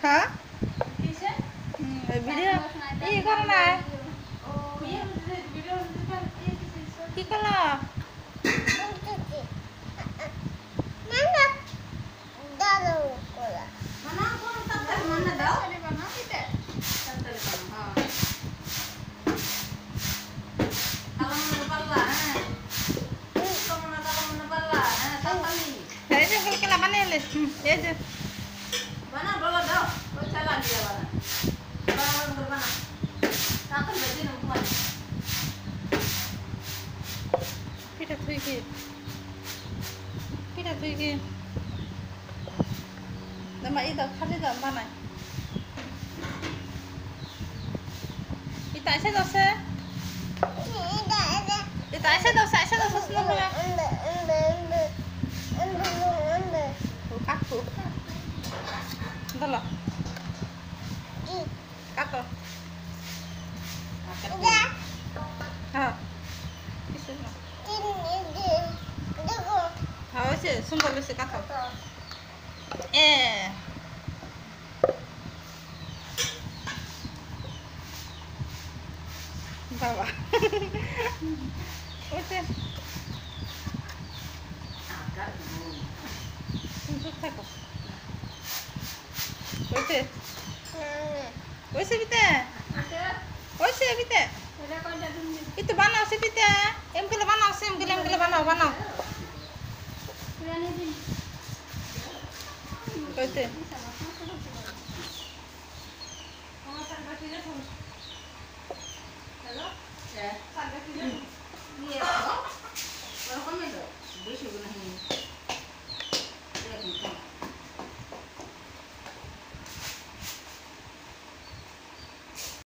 হ্যাঁ কিসে ভিডিও ই করো না ও ভিডিও কি করলো বানা কোন তাড়াতাড়ি মনে দাও বানা দিতে তাড়াতাড়ি বানা হ্যাঁ কালামনে পাল্লা হ্যাঁ কালামনে পাল্লা হ্যাঁ তাড়াতাড়ি এই যে হলকেলা বানিয়ে এই যে বানা বলো দাও ওই চালা দিয়ে বানা বানা বানা তাড়াতাড়ি বেজে নাও তোমার পিঠা থুই কি Nama itu khali dah mana? Kita asyik dosa. Kita asyik dosa semua ya. Kaku. Entahlah. Kaku. Ha. Isuna. Ha, sih, sumber sih kaku. Bawa. Oke. agak Untuk tako. Oke. Oke, bite. Oke, bite. Itu banao sih bite. Em kilo banao sih, em kilo banao. Oke. Iya, kalau kamu itu, bersih benar.